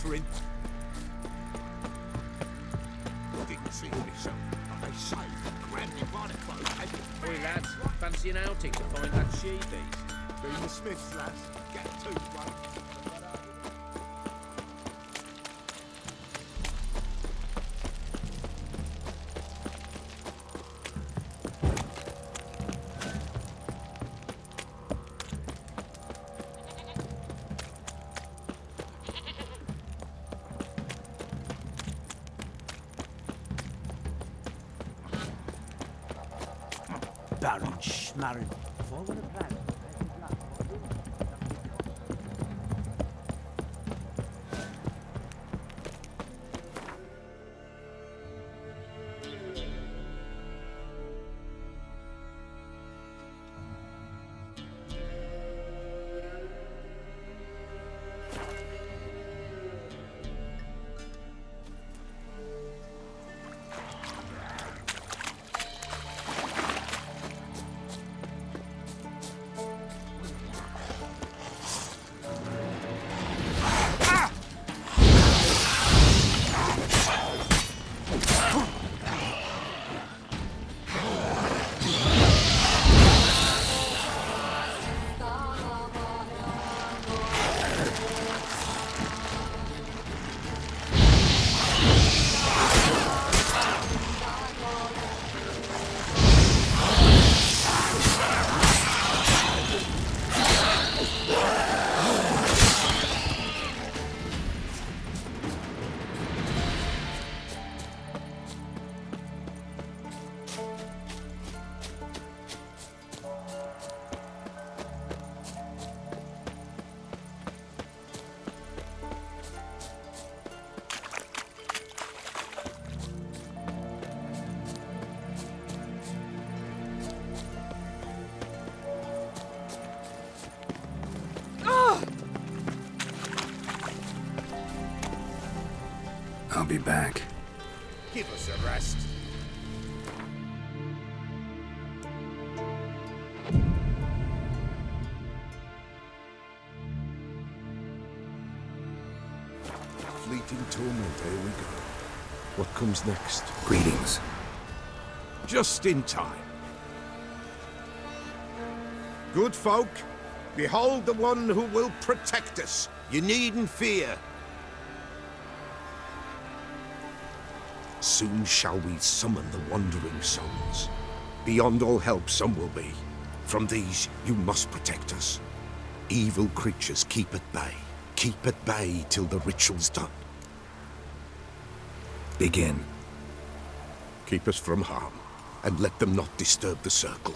suffering. Didn't see myself. They say grabbed him by the clothes. Oi, lads, fancy an outing to find that she-beast? Be the Smiths, lads. Get to, mate. Baron Schmarren. Forward a plan. I'll be back. Give us a rest. Fleeting torment, here we go. What comes next? Greetings. Just in time. Good folk, behold the one who will protect us. You needn't fear. Soon shall we summon the wandering souls. Beyond all help some will be. From these you must protect us. Evil creatures keep at bay. Keep at bay till the ritual's done. Begin. Keep us from harm, and let them not disturb the circle.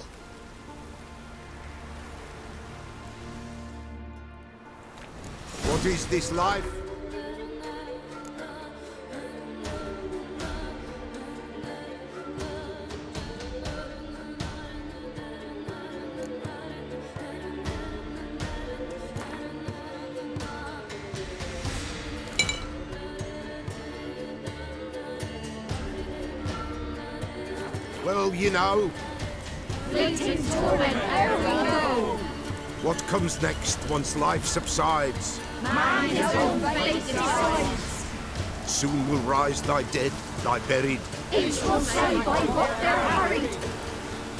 What is this life? Well, you know. Fleeting torment, there we go. What comes next once life subsides? Man his own fate decides. Soon will rise thy dead, thy buried. Each will say by what they're harried.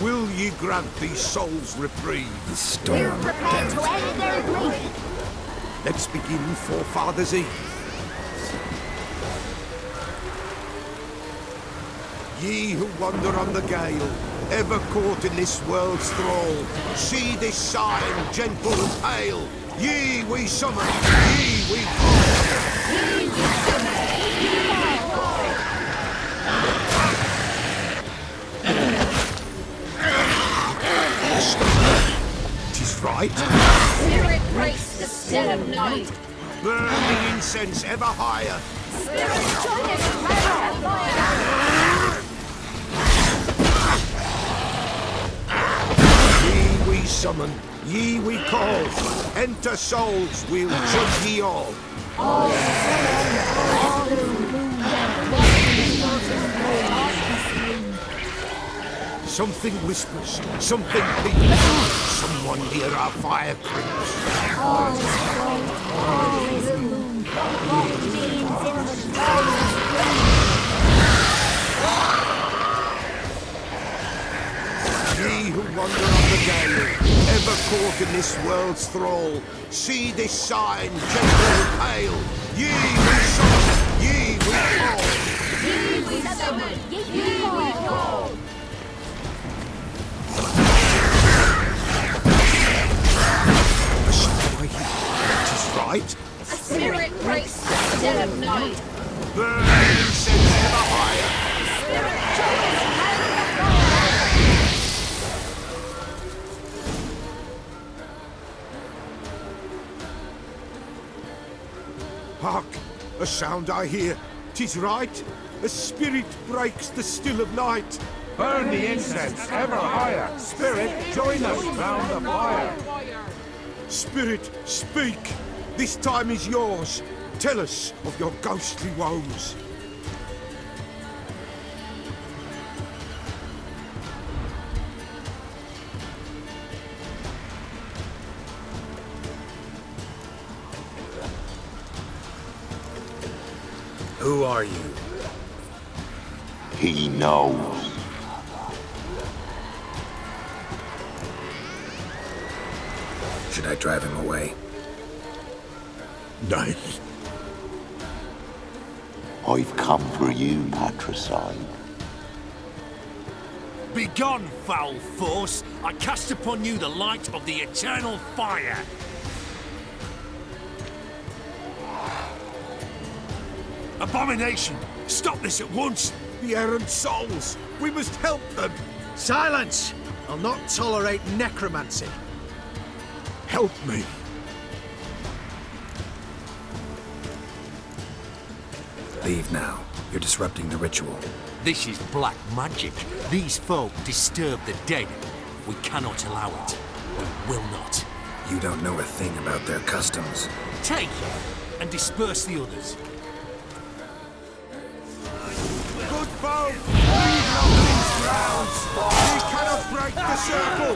Will ye grant these souls reprieve? The We're storm, prepared damn to it. end their grief. Let's begin Forefathers' Eve. Ye who wander on the gale, ever caught in this world's thrall, see this sign, gentle and pale. Ye we summon, ye we call. Tis right. Spirit breaks the still of night. Burn the incense ever higher. Spirit joineth prayer and fire. Ye we summon, ye we call. Enter souls, we'll judge ye all. Something whispers, something peeps. Someone near our fire creeps. All is bright, all is illumined. Walk me Ye who wander on the gale, ever caught in this world's thrall, see this sign, gentle and pale. Ye we summon, ye we call. Ye we summon, ye we call. A sound I hear, it is right. A spirit breaks the still of night. Burn incense ever higher. Spirit joys hang before. Hark! A sound I hear. 'Tis right. A spirit breaks the still of night. Burn the incense ever higher. Spirit, join us round the fire. Spirit, speak. This time is yours. Tell us of your ghostly woes. Who are you? He knows. Should I drive him away? Nay. I've come for you, patricide. Begone, foul force! I cast upon you the light of the eternal fire! Abomination! Stop this at once! The errant souls. We must help them. Silence! I'll not tolerate necromancy. Help me. Leave now. You're disrupting the ritual. This is black magic. These folk disturb the dead. We cannot allow it. We will not. You don't know a thing about their customs. Take and disperse the others. Good folk, leave not these grounds. We cannot break the circle.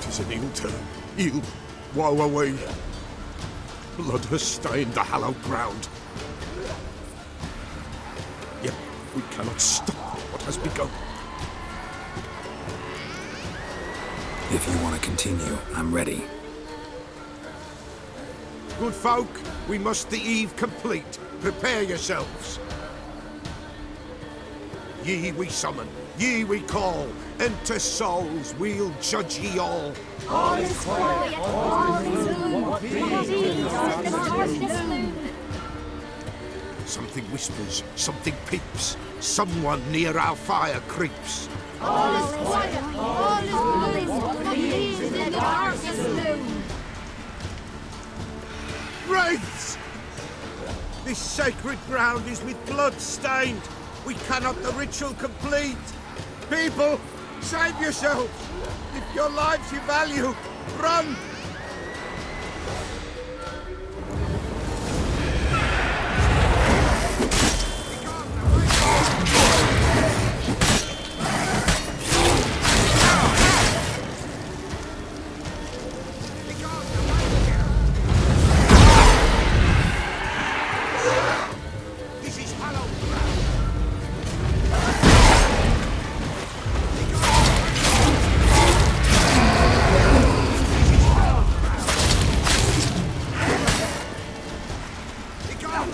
Tis an ill turn. Ill. Woe away. Blood has stained the hallowed ground. Yet we cannot stop what has begun. If you want to continue, I'm ready. Good folk, we must the eve complete. Prepare yourselves. Ye we summon, ye we call. Enter souls, we'll judge ye all. All is quiet, all is gloom. What is in the darkness loom? Something whispers, something peeps. Someone near our fire creeps. All is quiet, all is gloom. What is in the darkness loom? Wraiths! This sacred ground is with blood stained. We cannot the ritual complete. People, save yourselves. If your lives you value, run! This is hallowed ground.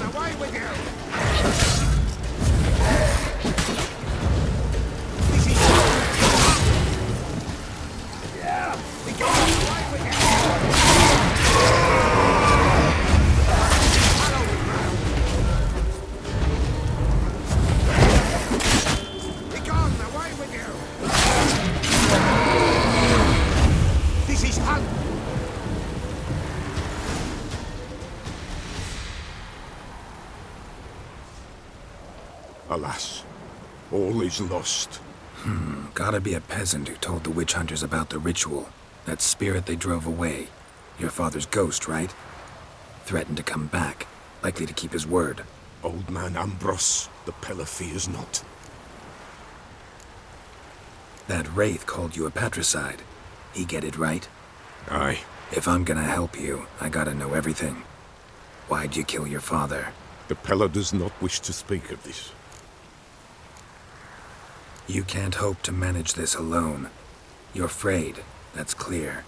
Away with you! This is yeah! Away with you! Hallowed ground! Begone! Away with you! This is hallowed. Alas, all is lost. Gotta be a peasant who told the witch hunters about the ritual. That spirit they drove away. Your father's ghost, right? Threatened to come back. Likely to keep his word. Old man Ambrose, the Peller fears not. That wraith called you a patricide. He get it right? Aye. If I'm gonna help you, I gotta know everything. Why'd you kill your father? The Peller does not wish to speak of this. You can't hope to manage this alone. You're afraid, that's clear.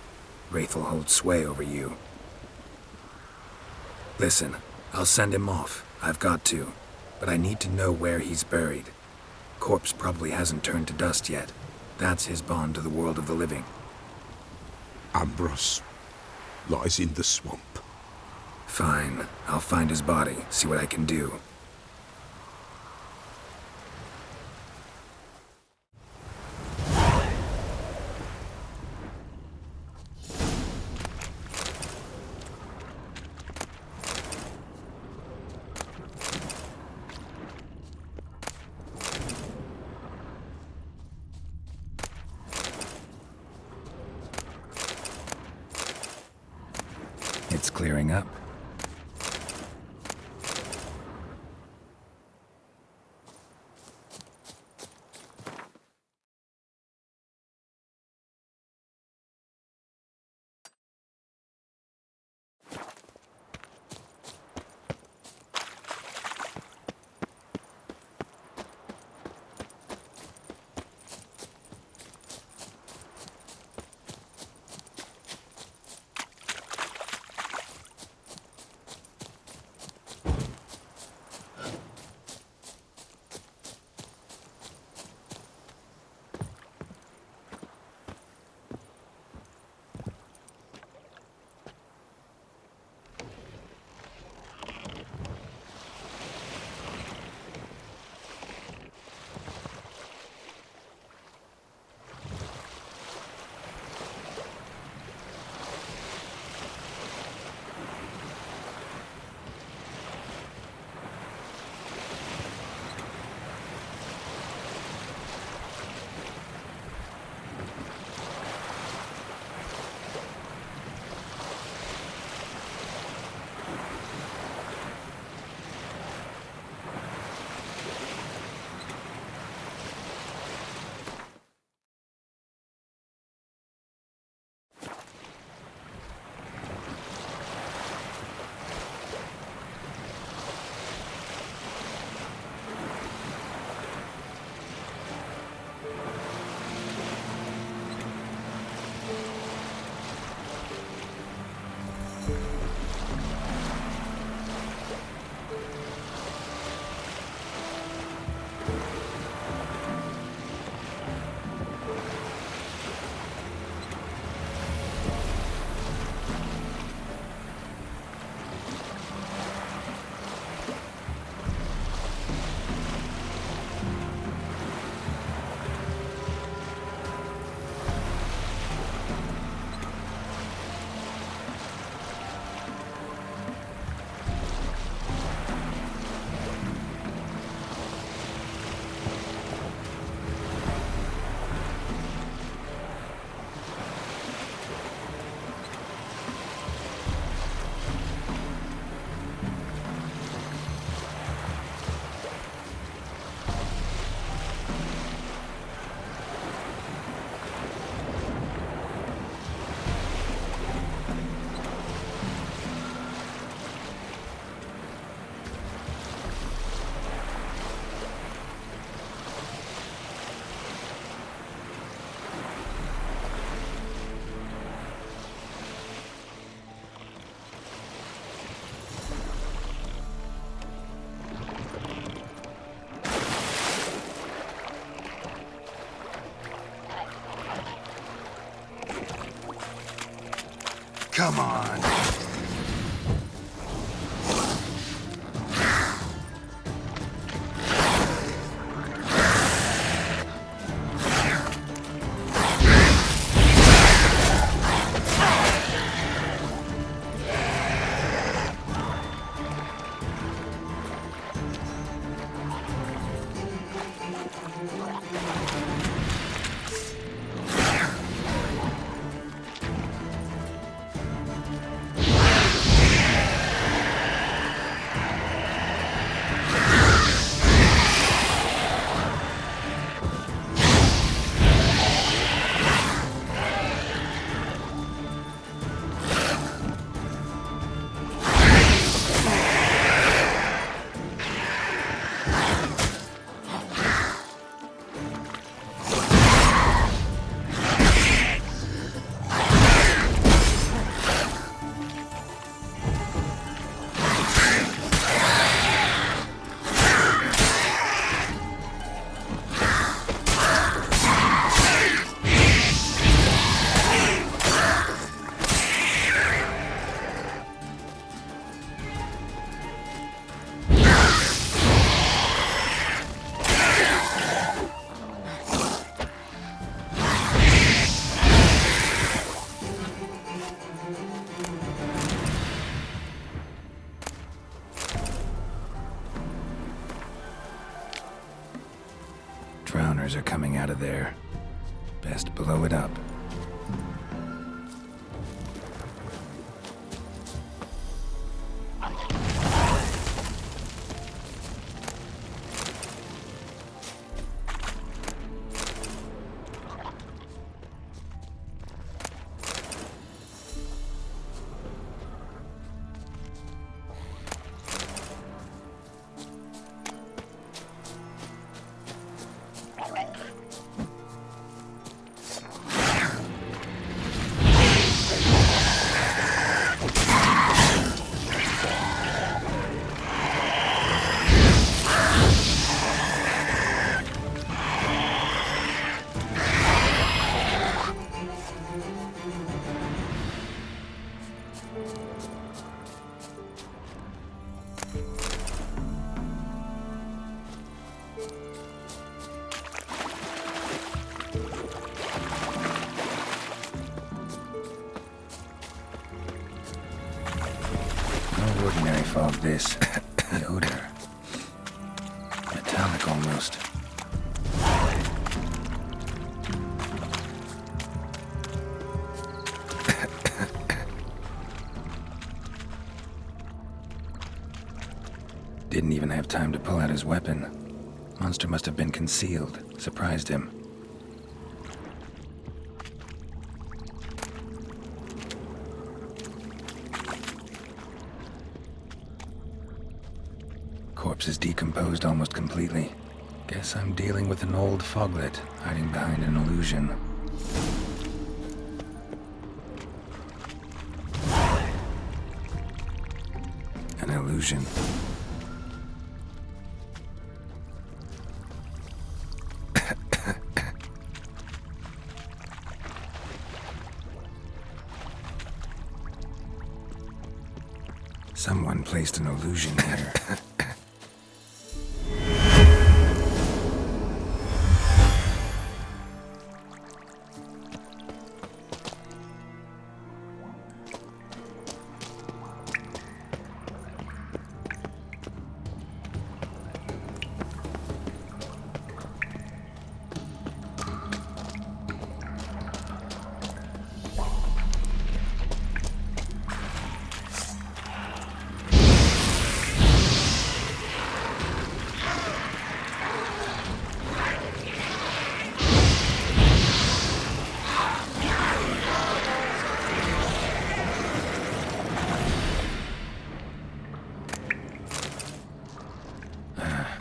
Wraith will hold sway over you. Listen, I'll send him off. I've got to. But I need to know where he's buried. Corpse probably hasn't turned to dust yet. That's his bond to the world of the living. Ambrose lies in the swamp. Fine. I'll find his body, see what I can do. It's clearing up. Spawners are coming out of there. Best blow it up. No ordinary fog, this. The odor. Metallic almost. Didn't even have time to pull out his weapon. Monster must have been concealed. Surprised him. Corpse is decomposed almost completely. Guess I'm dealing with an old foglet hiding behind an illusion. An illusion. Someone placed an illusion here.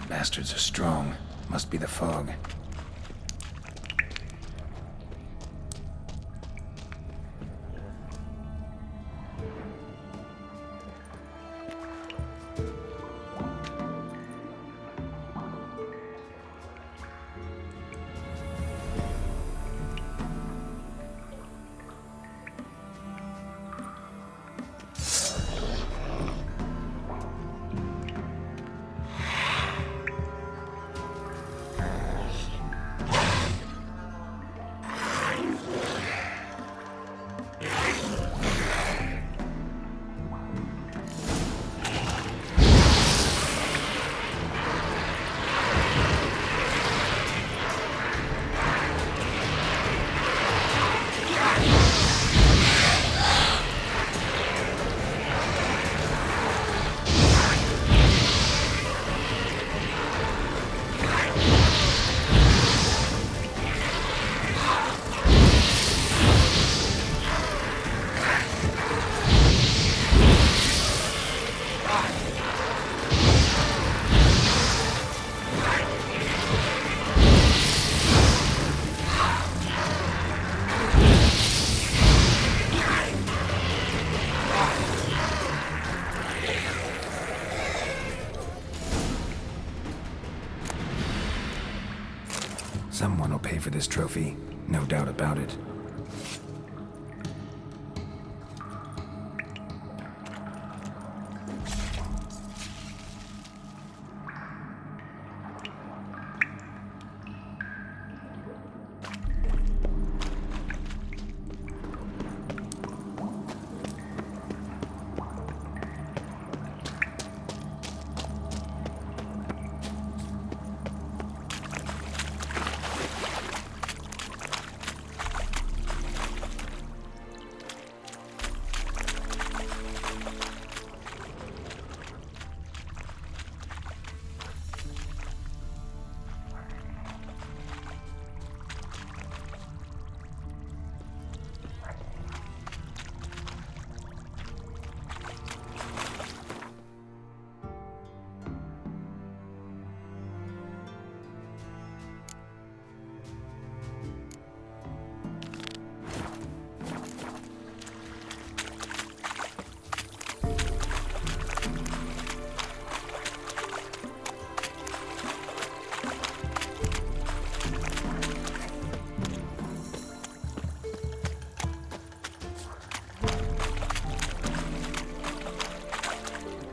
Bastards are strong. Must be the fog. Someone will pay for this trophy, no doubt about it.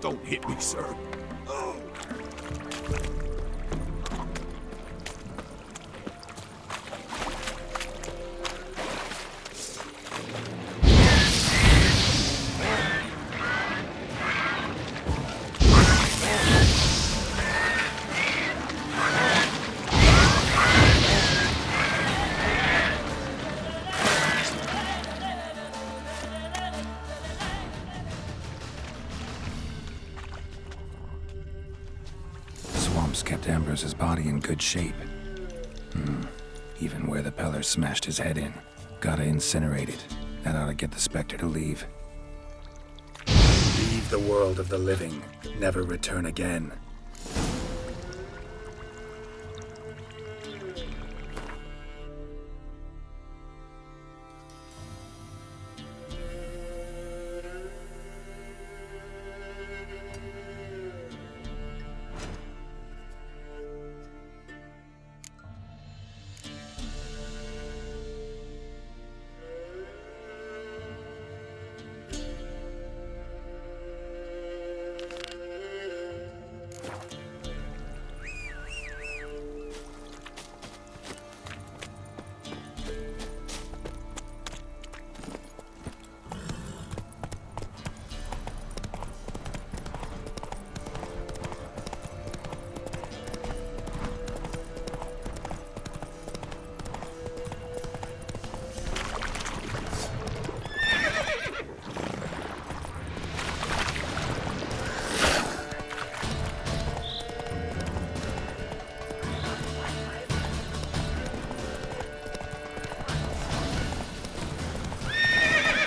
Don't hit me, sir. Oh. Swamps kept Ambrose's body in good shape. Even where the Peller smashed his head in. Gotta incinerate it. That ought to get the Spectre to leave. Leave the world of the living. Never return again.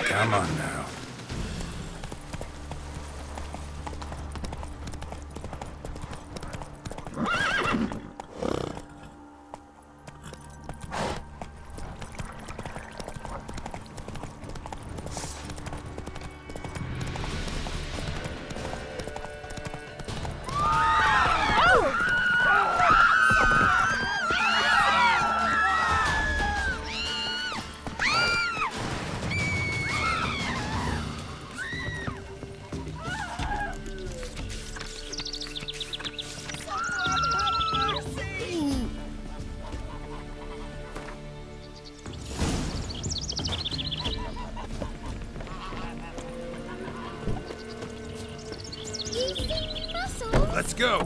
Come on now. Let's go.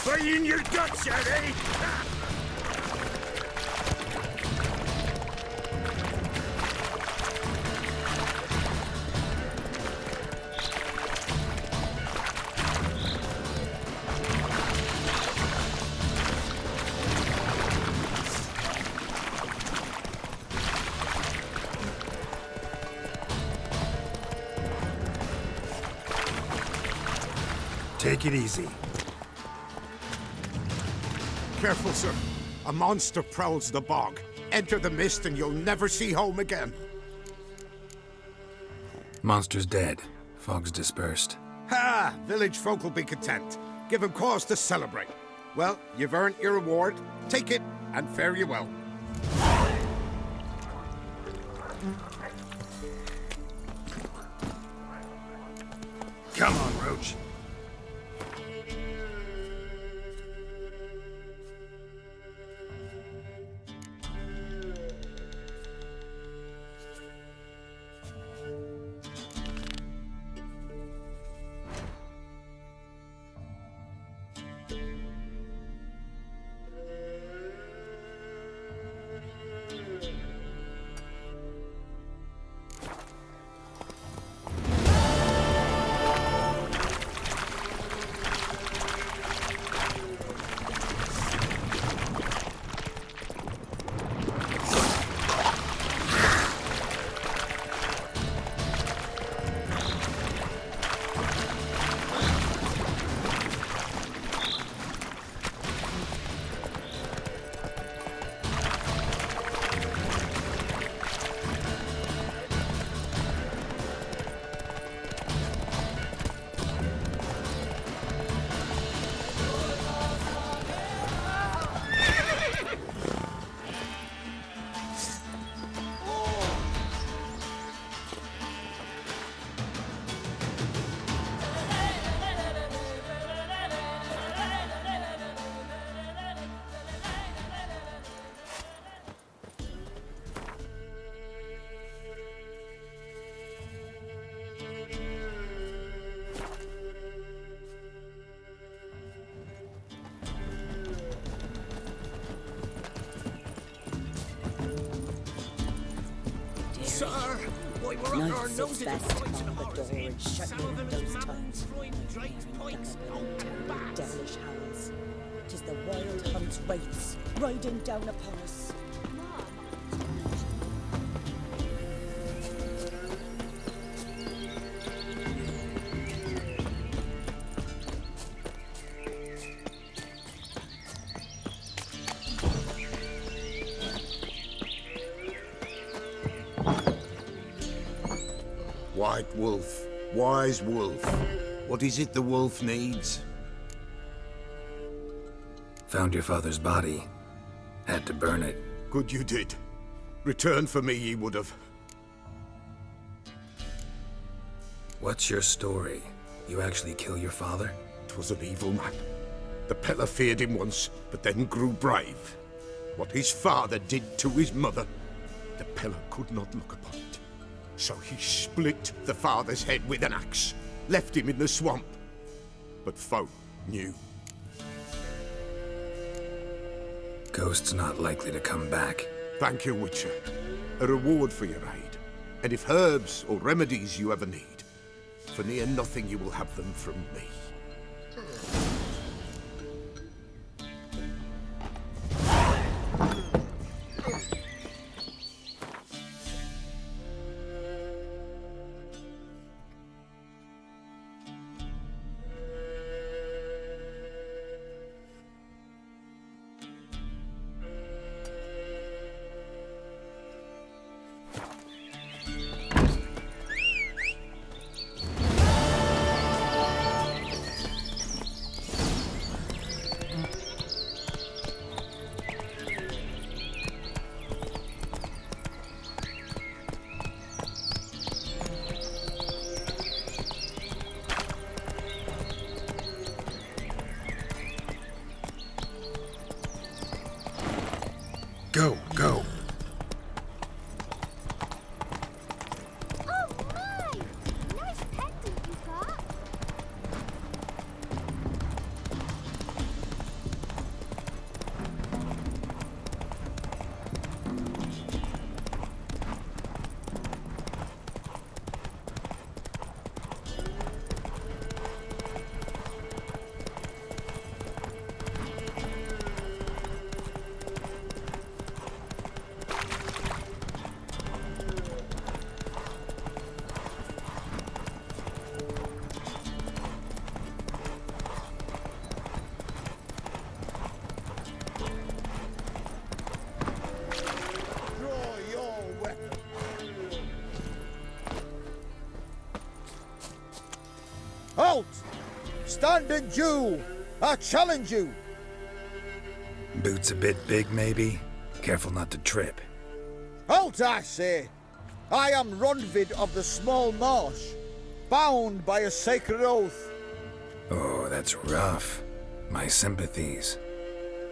Play in your guts, Eddie! Take it easy. Careful, sir. A monster prowls the bog. Enter the mist and you'll never see home again. Monster's dead. Fog's dispersed. Ha! Village folk will be content. Give 'em cause to celebrate. Well, you've earned your reward. Take it, and fare you well. Come on, Roach. Sir, why we're up our Knights noses it's in best to fights and bar the door horses. and shut Some your of them windows is tight. mammals throwing Drake's pikes out and bats. Devilish howls. 'Tis the wild hunt waits, riding down upon us. White wolf, wise wolf. What is it the wolf needs? Found your father's body. Had to burn it. Good you did. Return for me ye would have. What's your story? You actually kill your father? 'Twas an evil man. The Peller feared him once, but then grew brave. What his father did to his mother, the Peller could not look upon it. So he split the father's head with an axe, left him in the swamp. But folk knew. Ghost's not likely to come back. Thank you, Witcher. A reward for your aid. And if herbs or remedies you ever need, for near nothing you will have them from me. Go, go. Oh my! Nice pendant you got. Draw your weapon. Halt! Stand and duel! I challenge you! Boots a bit big, maybe? Careful not to trip. Halt, I say! I am Ronvid of the Small Marsh, bound by a sacred oath. Oh, that's rough. My sympathies.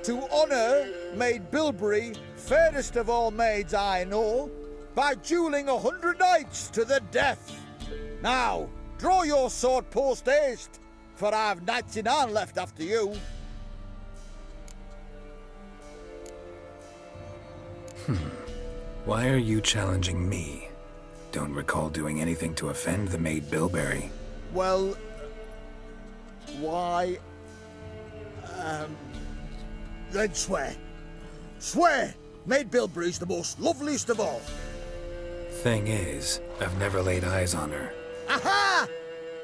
To honour Maid Bilberry, fairest of all maids I know, by duelling 100 knights to the death. Now, draw your sword post haste, for I've 99 left after you. Why are you challenging me? Don't recall doing anything to offend the Maid Bilberry. Well, why? Then swear. Swear! Maid Bilberry's the most loveliest of all. Thing is, I've never laid eyes on her. Aha!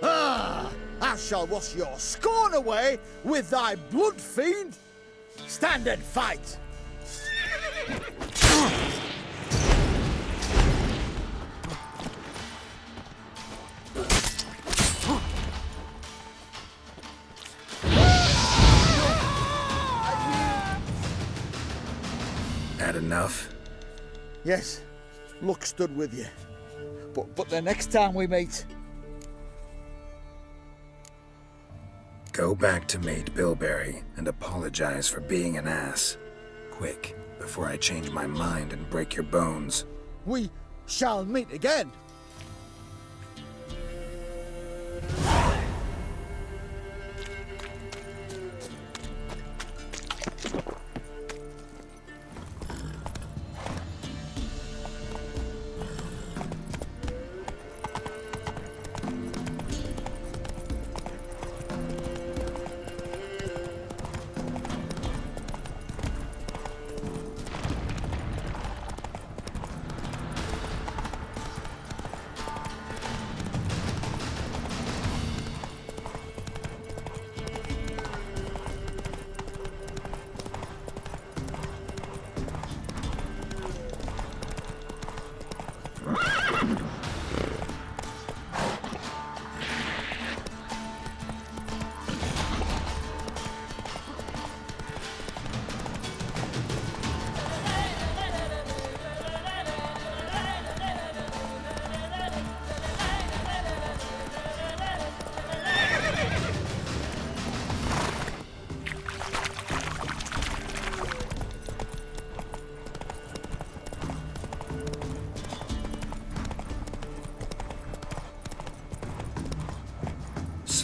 Ah! I shall wash your scorn away with thy blood, fiend! Stand and fight! Had enough? Yes, luck stood with you. But the next time we meet... Go back to Maid Bilberry and apologize for being an ass. Quick, before I change my mind and break your bones. we shall meet again.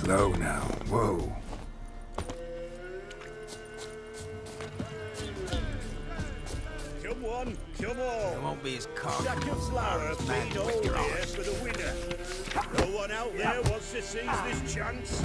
Slow now. Whoa. Come on, come on. It won't be as calm. Second slower, Man, feed all with your here arms. for the winner. No one out there wants to seize this chance.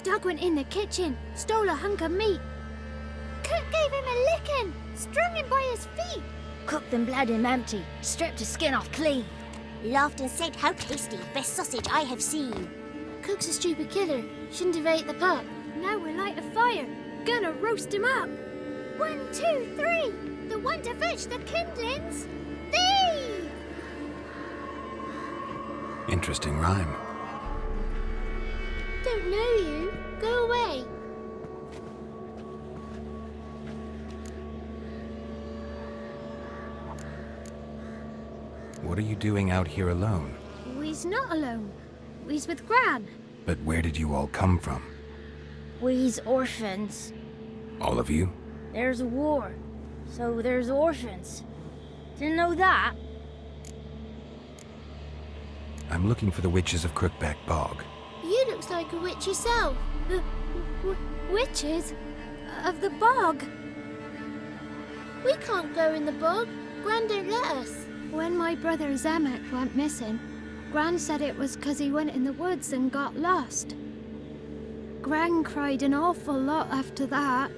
Doug went in the kitchen, stole a hunk of meat. Cook gave him a licking, strung him by his feet. Cooked and bled him empty, stripped his skin off clean. Laughed and said, "How tasty, best sausage I have seen." Cook's a stupid killer, shouldn't have ate the pup. Now we'll light a fire, gonna roast him up. 1, 2, 3, the one to fetch the kindlings. Thee! Interesting rhyme. Don't know you. Go away. What are you doing out here alone? We's not alone. We's with Gran. But where did you all come from? We's orphans. All of you? There's a war, so there's orphans. Didn't know that? I'm looking for the witches of Crookback Bog. You looks like a witch yourself. Witches? of the bog. We can't go in the bog. Gran don't let us. When my brother Zemek went missing, Gran said it was 'cause he went in the woods and got lost. Gran cried an awful lot after that.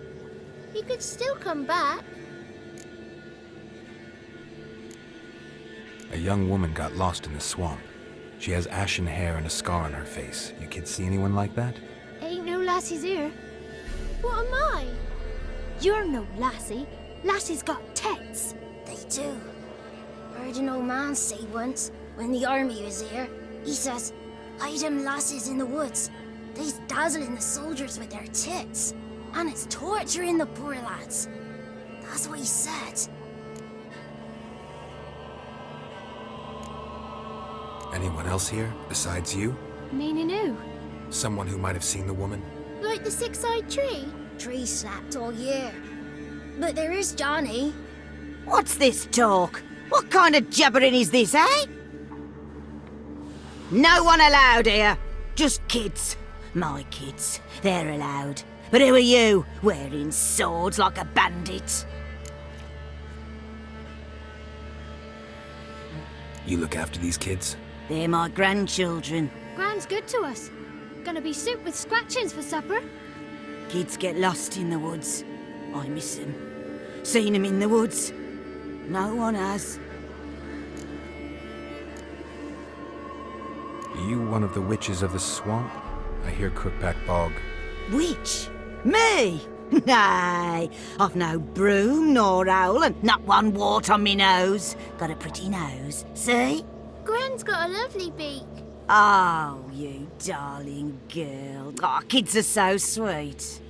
He could still come back. A young woman got lost in the swamp. She has ashen hair and a scar on her face. You kids see anyone like that? Ain't no lassies here. What am I? You're no lassie. Lassies got tits. They do. Heard an old man say once, when the army was here, he says, hide them lasses in the woods. They's dazzling the soldiers with their tits. And it's torturing the poor lads. That's what he said. Anyone else here, besides you? Meaning who? Someone who might have seen the woman? Like the six-eyed tree? Tree snapped all year. But there is Johnny. What's this talk? What kind of jabbering is this, eh? No one allowed here. Just kids. My kids. They're allowed. But who are you, wearing swords like a bandit? You look after these kids? They're my grandchildren. Gran's good to us. Gonna be soup with scratchings for supper. Kids get lost in the woods. I miss them. Seen them in the woods. No one has. Are you one of the witches of the swamp? I hear Crookback Bog. Witch? Me? Nay, I've no broom nor owl and not one wart on me nose. Got a pretty nose, see? Gran's got a lovely beak. Oh, you darling girl. Oh, kids are so sweet.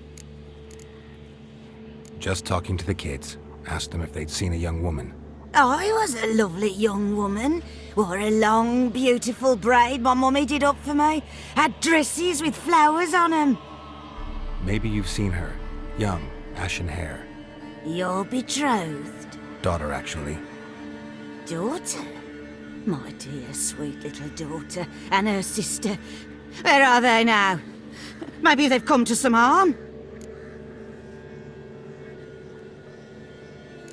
Just talking to the kids. Asked them if they'd seen a young woman. I was a lovely young woman. Wore a long, beautiful braid my mummy did up for me. Had dresses with flowers on 'em. Maybe you've seen her. Young, ashen hair. You're betrothed? Daughter, actually. Daughter? My dear, sweet little daughter and her sister. Where are they now? Maybe they've come to some harm?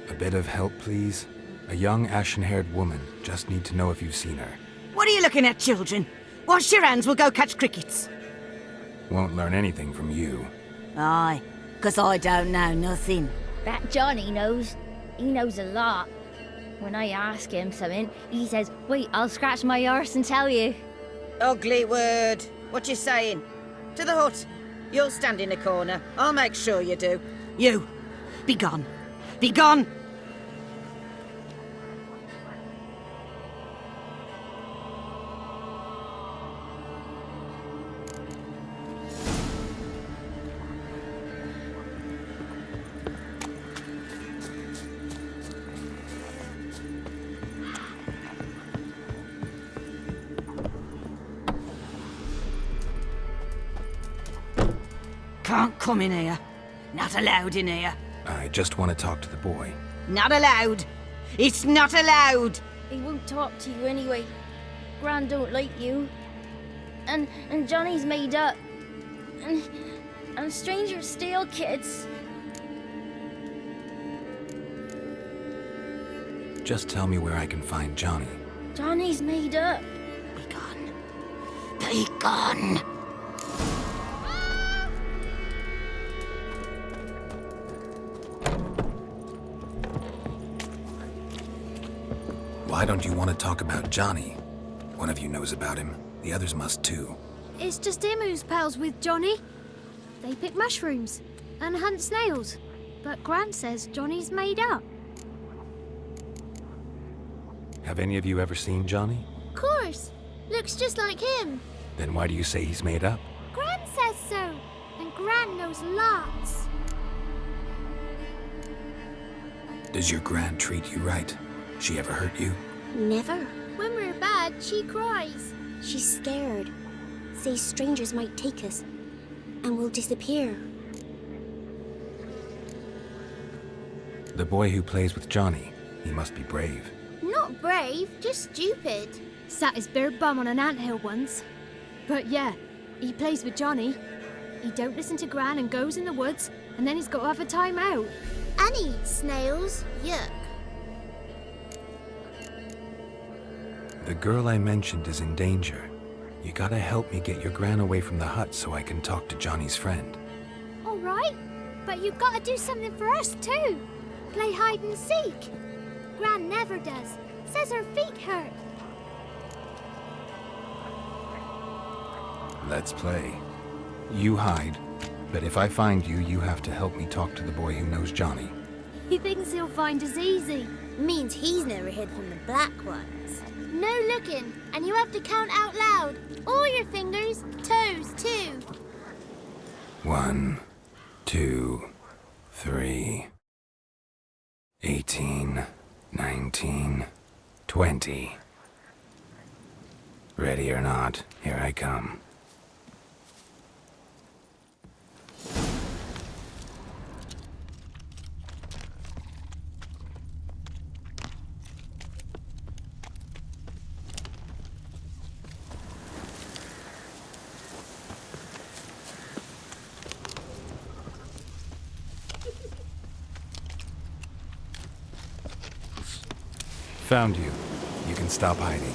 A bit of help, please? A young, ashen-haired woman. Just need to know if you've seen her. What are you looking at, children? Wash your hands, we'll go catch crickets. Won't learn anything from you. Aye, 'cause I don't know nothing. That Johnny knows. He knows a lot. When I ask him something, he says, wait, I'll scratch my arse and tell you. Ugly word. What you saying? To the hut. You'll stand in a corner. I'll make sure you do. You, be gone. Be gone! Can't come in here. Not allowed in here. I just want to talk to the boy. Not allowed. It's not allowed. He won't talk to you anyway. Gran don't like you. And Johnny's made up. And strangers steal kids. Just tell me where I can find Johnny. Johnny's made up. Be gone. Be gone. Why don't you want to talk about Johnny? One of you knows about him. The others must too. It's just him who's pals with Johnny. They pick mushrooms and hunt snails. But Gran says Johnny's made up. Have any of you ever seen Johnny? Of course. Looks just like him. Then why do you say he's made up? Gran says so. And Gran knows lots. Does your Gran treat you right? She ever hurt you? Never. When we're bad, she cries. She's scared. Says strangers might take us. And we'll disappear. The boy who plays with Johnny, he must be brave. Not brave, just stupid. Sat his bare bum on an anthill once. But yeah, he plays with Johnny. He don't listen to Gran and goes in the woods and then he's got to have a time out. And he eats snails. Yuck. The girl I mentioned is in danger. You gotta help me get your gran away from the hut so I can talk to Johnny's friend. All right, but you've got to do something for us too. Play hide and seek. Gran never does. Says her feet hurt. Let's play. You hide, but if I find you, you have to help me talk to the boy who knows Johnny. He thinks he'll find us easy. Means he's never hid from the black ones. No looking, and you have to count out loud. All your fingers, toes too. 1, 2, 3, 18, 19, 20. Ready or not, here I come. Found you. You can stop hiding.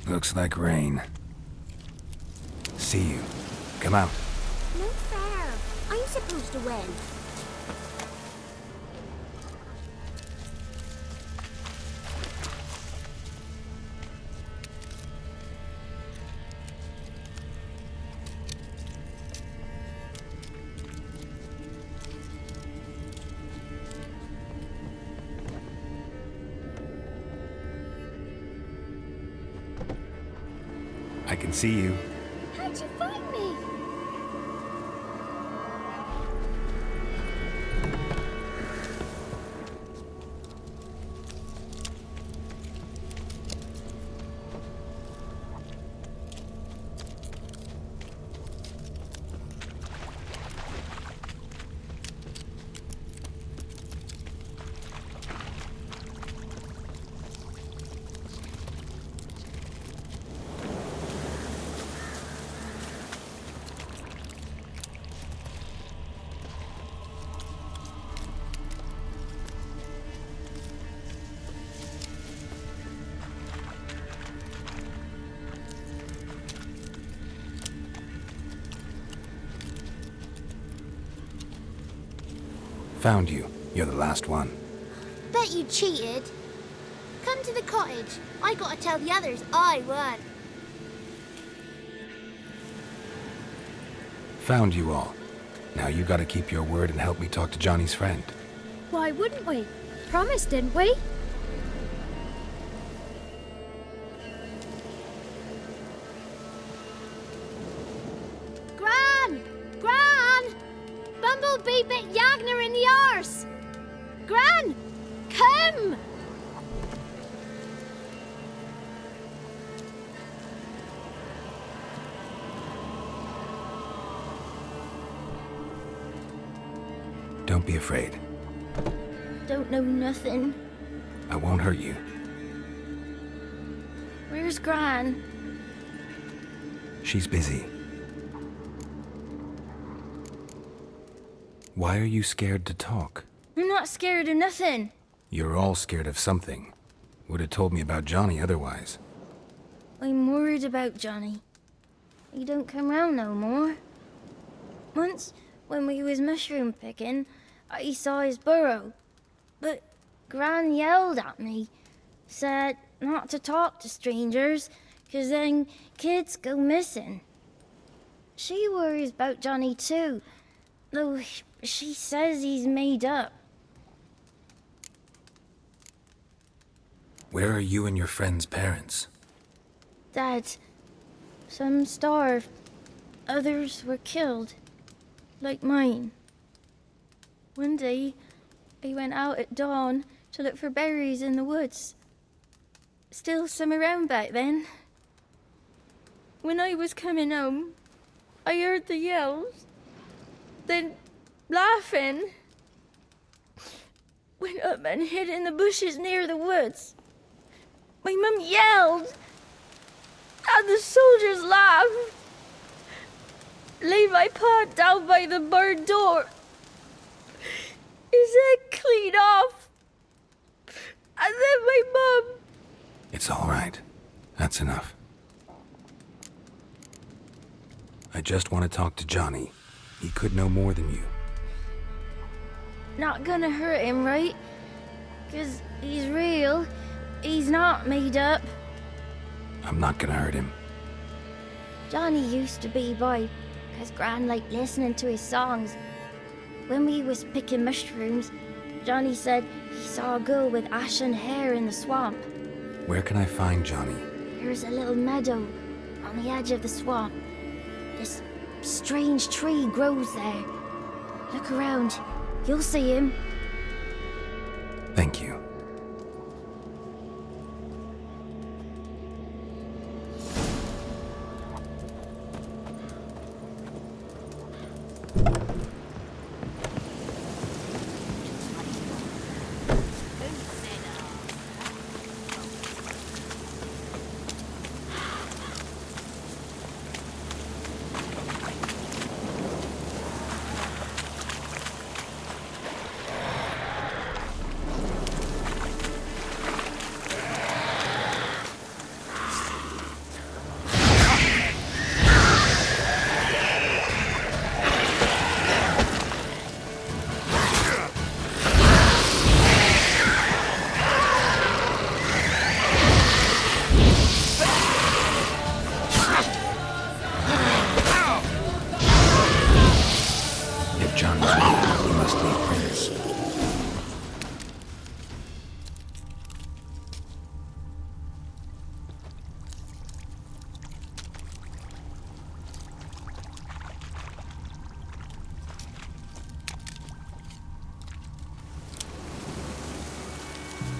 Looks like rain. See you. Come out. No fair. I'm supposed to win. I can see you. How'd you find me? Found you. You're the last one. Bet you cheated. Come to the cottage. I gotta tell the others I won. Found you all. Now you gotta keep your word and help me talk to Johnny's friend. Why wouldn't we? Promised, didn't we? Gran! Gran! Bumblebee bit Yagner in the arse! Gran! Come! Don't be afraid. Don't know nothing. I won't hurt you. Where's Gran? She's busy. Why are you scared to talk? I'm not scared of nothing. You're all scared of something. Would have told me about Johnny otherwise. I'm worried about Johnny. He don't come round no more. Once, when we was mushroom picking, I saw his burrow. But Gran yelled at me, said not to talk to strangers, 'cause then kids go missing. She worries about Johnny too, though She says he's made up. Where are you and your friend's parents? Dad, some starved. Others were killed. Like mine. One day, I went out at dawn to look for berries in the woods. Still some around back then. When I was coming home, I heard the yells. Then, laughing, went up and hid in the bushes near the woods. My mum yelled, and the soldiers laughed. Laid my pa down by the barn door. His head clean off. And then my mum... It's all right. That's enough. I just want to talk to Johnny. He could know more than you. Not gonna hurt him, right? 'Cause he's real. He's not made up. I'm not gonna hurt him. Johnny used to be boy, 'cause Gran liked listening to his songs. When we was picking mushrooms, Johnny said he saw a girl with ashen hair in the swamp. Where can I find Johnny? There's a little meadow on the edge of the swamp. This strange tree grows there. Look around. You'll see him. Thank you.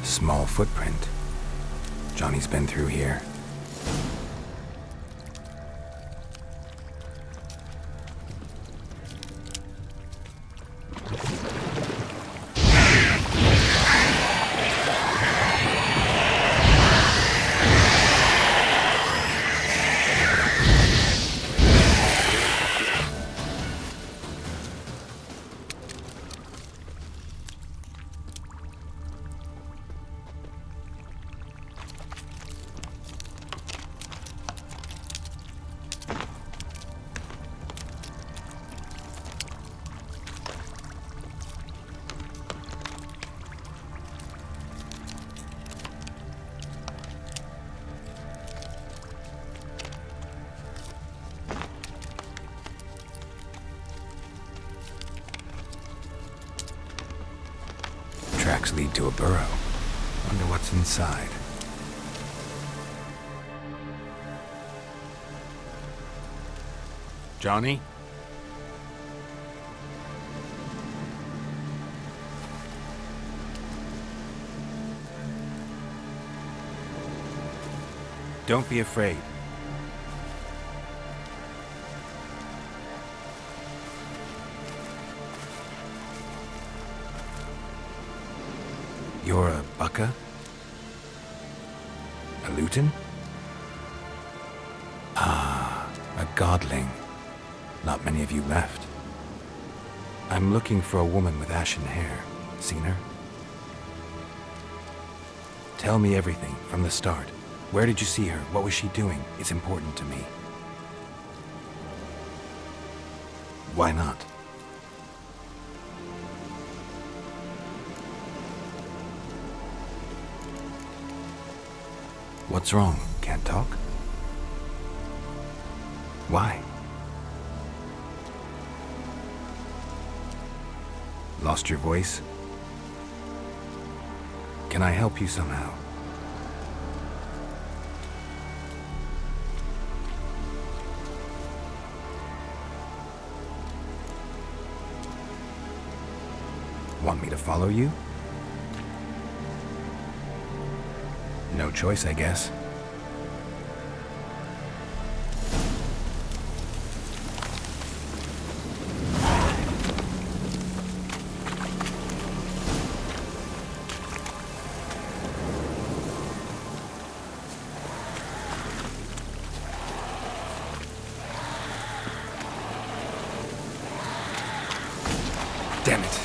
Small footprint. Johnny's been through here. Tracks lead to a burrow. Wonder what's inside. Johnny? Don't be afraid. You're a bucka? A luton? Ah, a godling. Not many of you left. I'm looking for a woman with ashen hair. Seen her? Tell me everything from the start. Where did you see her? What was she doing? It's important to me. Why not? What's wrong? Can't talk? Why? Lost your voice? Can I help you somehow? Want me to follow you? No choice, I guess. Damn it.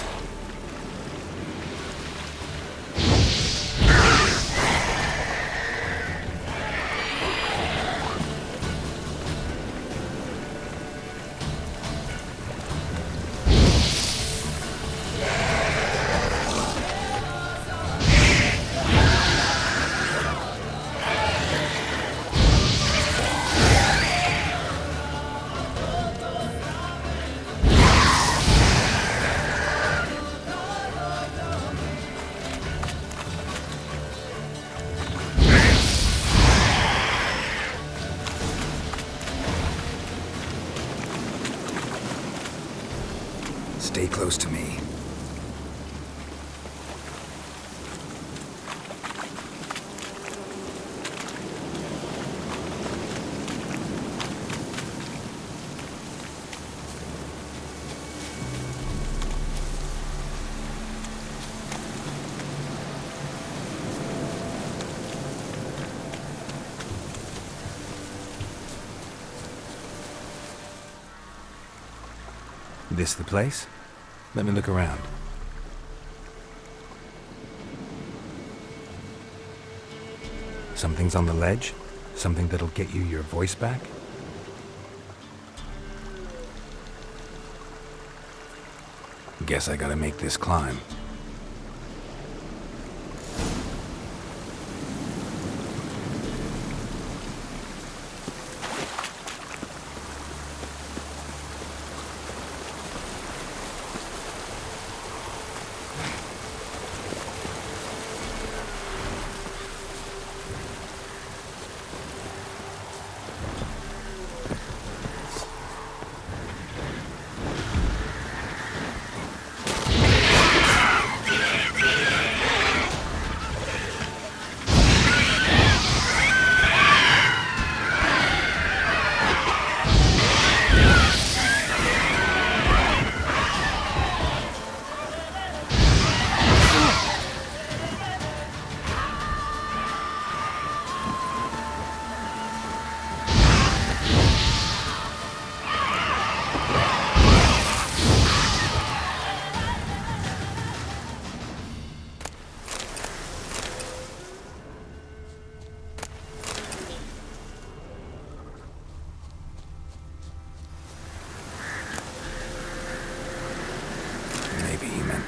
Stay close to me. This the place? Let me look around. Something's on the ledge? Something that'll get you your voice back? Guess I gotta make this climb.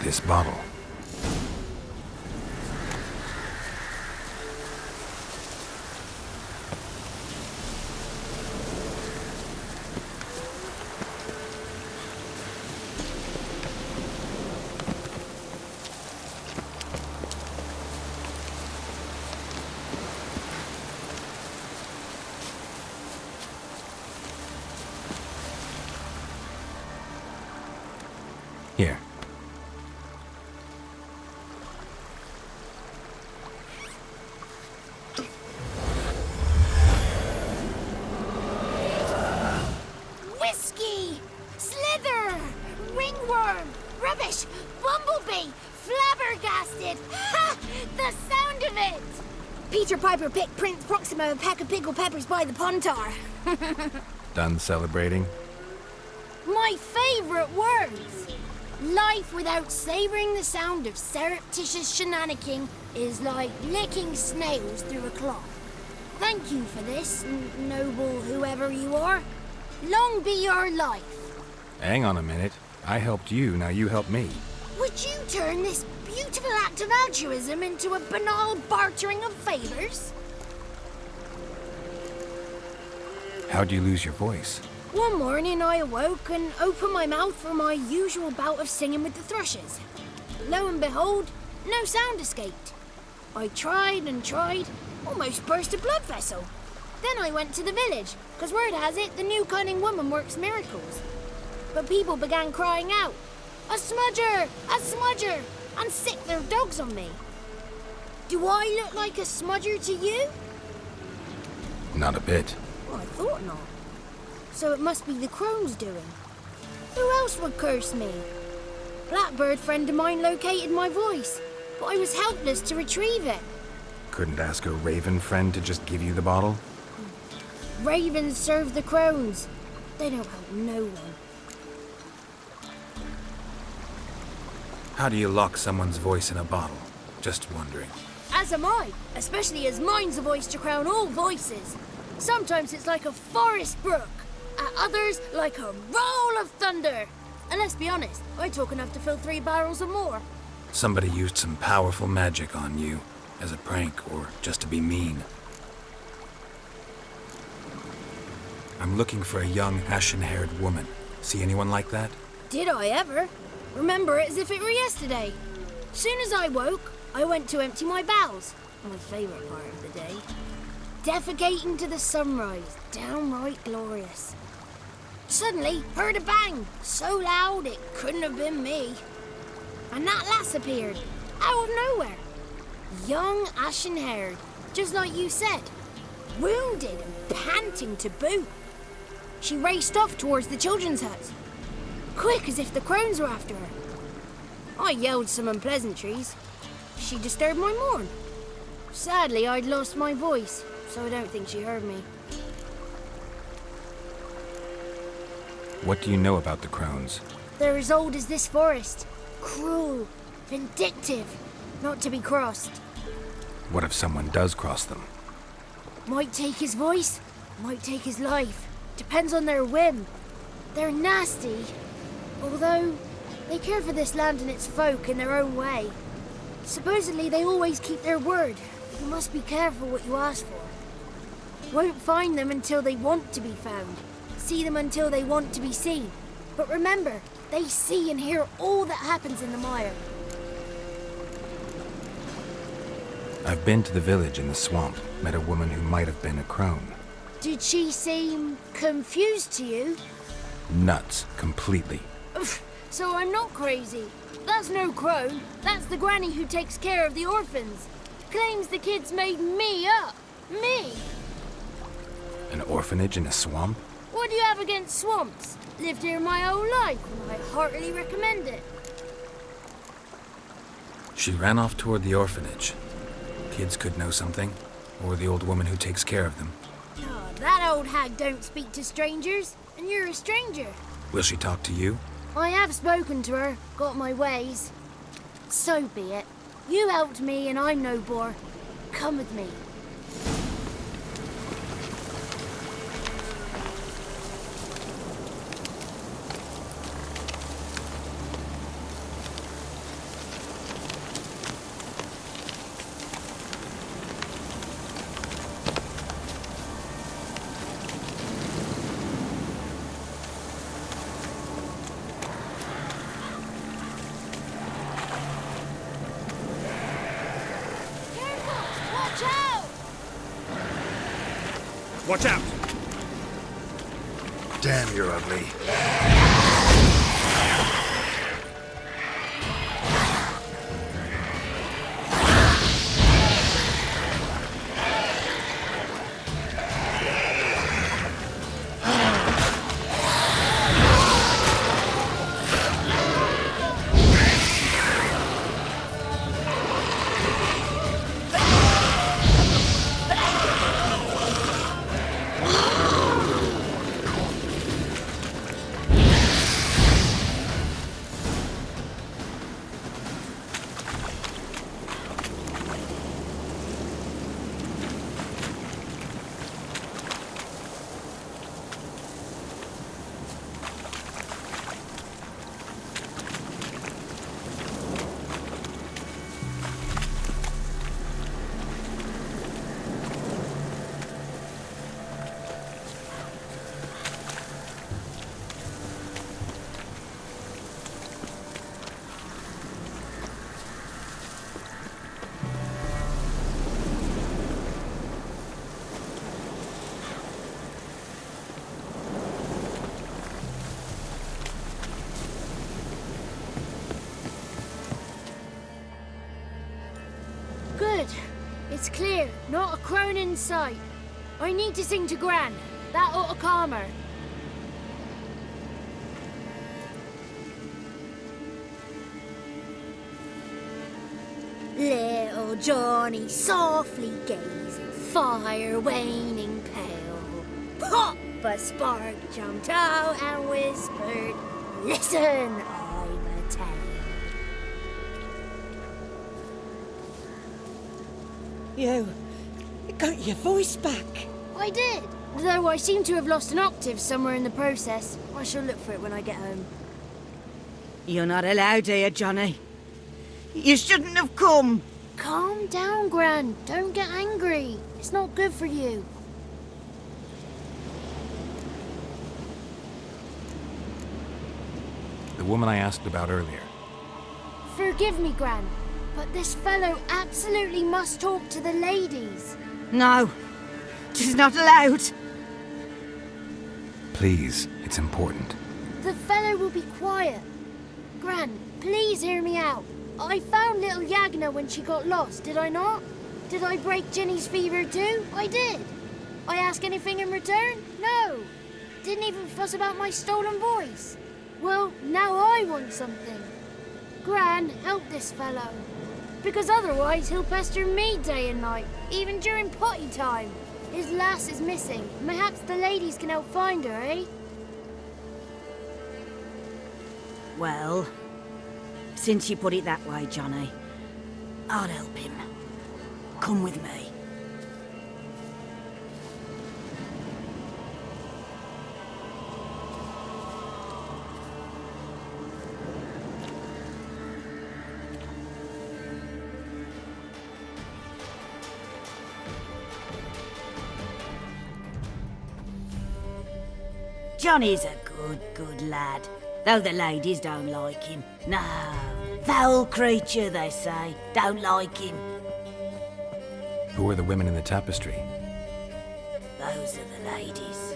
This bottle. Here. Whiskey! Slither! Ringworm! Rubbish! Bumblebee! Flabbergasted! Ha! The sound of it! Peter Piper picked Prince Proxima a pack of pickled peppers by the Pontar. Done celebrating? My favourite words! Life without savouring the sound of surreptitious shenanigans is like licking snails through a cloth. Thank you for this, noble whoever you are. Long be your life. Hang on a minute. I helped you, now you help me. Would you turn this beautiful act of altruism into a banal bartering of favours? How'd you lose your voice? One morning I awoke and opened my mouth for my usual bout of singing with the thrushes. Lo and behold, no sound escaped. I tried and tried, almost burst a blood vessel. Then I went to the village, because word has it the new cunning woman works miracles. But people began crying out, "A smudger! A smudger!" and sick their dogs on me. Do I look like a smudger to you? Not a bit. Well, I thought not. So it must be the Crones' doing. Who else would curse me? Blackbird friend of mine located my voice, but I was helpless to retrieve it. Couldn't ask a raven friend to just give you the bottle? Ravens serve the Crones. They don't help no one. How do you lock someone's voice in a bottle? Just wondering. As am I, especially as mine's a voice to crown all voices. Sometimes it's like a forest brook, at others like a roll of thunder. And let's be honest, I talk enough to fill 3 barrels or more. Somebody used some powerful magic on you, as a prank or just to be mean. I'm looking for a young, ashen-haired woman. See anyone like that? Did I ever? Remember it as if it were yesterday. Soon as I woke, I went to empty my bowels. My favourite part of the day. Defecating to the sunrise, downright glorious. Suddenly, heard a bang, so loud it couldn't have been me. And that lass appeared, out of nowhere. Young, ashen-haired, just like you said. Wounded and panting to boot. She raced off towards the children's huts, quick as if the Crones were after her. I yelled some unpleasantries. She disturbed my morn. Sadly, I'd lost my voice, so I don't think she heard me. What do you know about the Crones? They're as old as this forest. Cruel, vindictive, not to be crossed. What if someone does cross them? Might take his voice, might take his life. Depends on their whim. They're nasty, although they care for this land and its folk in their own way. Supposedly they always keep their word, but you must be careful what you ask for. Won't find them until they want to be found. See them until they want to be seen. But remember, they see and hear all that happens in the mire. I've been to the village in the swamp, met a woman who might have been a crone. Did she seem confused to you? Nuts, completely. So I'm not crazy. That's no crone. That's the granny who takes care of the orphans. Claims the kids made me up. Me! An orphanage in a swamp? What do you have against swamps? Lived here my whole life, and I heartily recommend it. She ran off toward the orphanage. Kids could know something, or the old woman who takes care of them. Oh, that old hag don't speak to strangers, and you're a stranger. Will she talk to you? I have spoken to her, got my ways. So be it. You helped me, and I'm no bore. Come with me. Watch out! Damn, you're ugly. It's clear, not a crone in sight. I need to sing to Gran. That ought to calm her. Little Johnny softly gazing, fire waning pale. Pop! A spark jumped out and whispered, "Listen, I'm a tale." You got your voice back. I did, though I seem to have lost an octave somewhere in the process. I shall look for it when I get home. You're not allowed here, Johnny. You shouldn't have come. Calm down, Gran. Don't get angry. It's not good for you. The woman I asked about earlier. Forgive me, Gran, but this fellow absolutely must talk to the ladies. No, she's not allowed. Please, it's important. The fellow will be quiet. Gran, please hear me out. I found little Yagna when she got lost, did I not? Did I break Ginny's fever too? I did. I ask anything in return? No. Didn't even fuss about my stolen voice. Well, now I want something. Gran, help this fellow. Because otherwise he'll pester me day and night, even during potty time. His lass is missing. Perhaps the ladies can help find her, eh? Well, since you put it that way, Johnny, I'll help him. Come with me. Johnny's a good lad, though the ladies don't like him. No, foul creature, they say. Don't like him. Who are the women in the tapestry? Those are the ladies.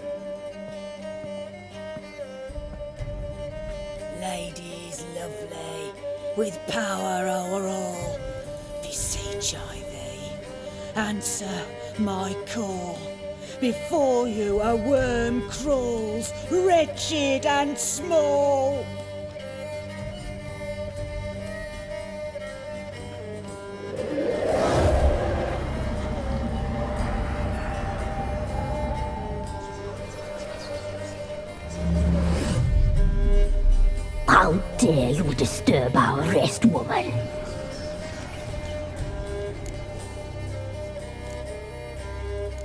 Ladies lovely, with power o'er all. Beseech I thee, answer my call. Before you a worm crawls, wretched and small. How dare you disturb our rest, woman?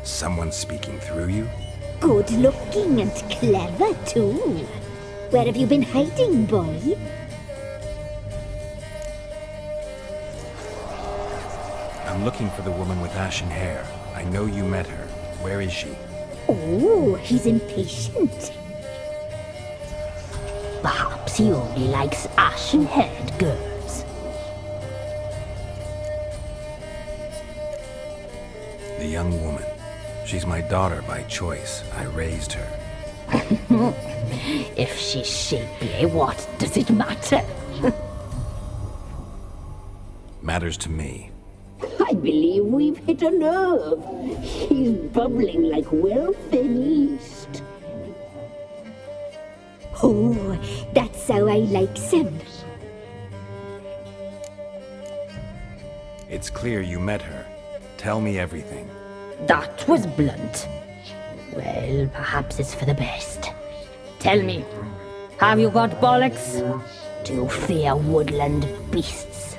Someone speaking through you? Good looking and clever, too. Where have you been hiding, boy? I'm looking for the woman with ashen hair. I know you met her. Where is she? Oh, he's impatient. Perhaps he only likes ashen-haired girls. The young woman. She's my daughter by choice. I raised her. If she's shapely, what does it matter? Matters to me. I believe we've hit a nerve. He's bubbling like well-fed yeast. Oh, that's how I like him. It's clear you met her. Tell me everything. That was blunt. Well, perhaps it's for the best. Tell me, have you got bollocks? Do you fear woodland beasts?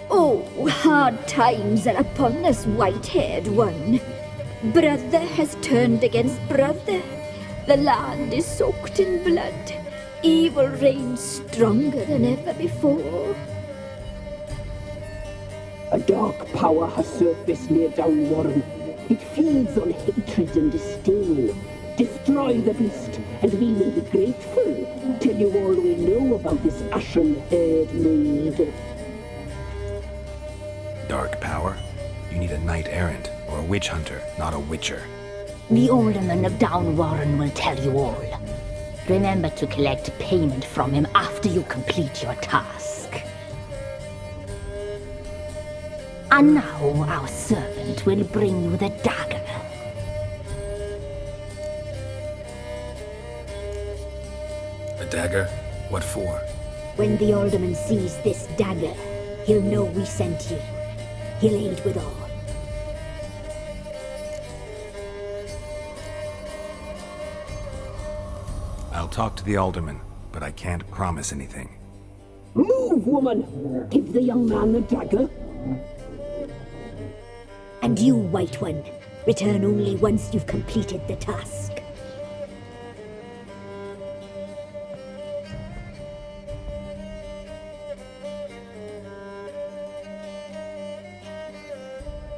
Oh, hard times are upon us, white-haired one. Brother has turned against brother. The land is soaked in blood. Evil reigns stronger than ever before. A dark power has surfaced near Downwarren. It feeds on hatred and disdain. Destroy the beast, and we may be grateful. Tell you all we know about this ashen-haired maid. Dark power? You need a knight-errant, or a witch-hunter, not a witcher. The alderman of Downwarren will tell you all. Remember to collect payment from him after you complete your task. And now our servant will bring you the dagger. A dagger? What for? When the alderman sees this dagger, he'll know we sent you. He'll aid with all. I'll talk to the alderman, but I can't promise anything. Move, woman! Give the young man the dagger. And you, White One, return only once you've completed the task.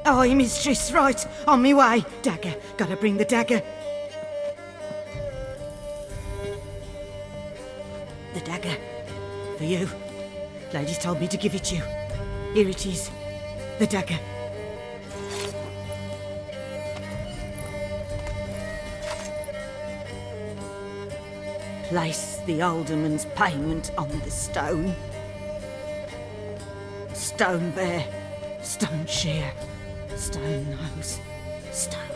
Aye, mistress, right. On me way. Dagger. Gotta bring the dagger. The dagger. For you. Ladies told me to give it you. Here it is. The dagger. Place the alderman's payment on the stone. Stone bear. Stone shear. Stone nose. Stone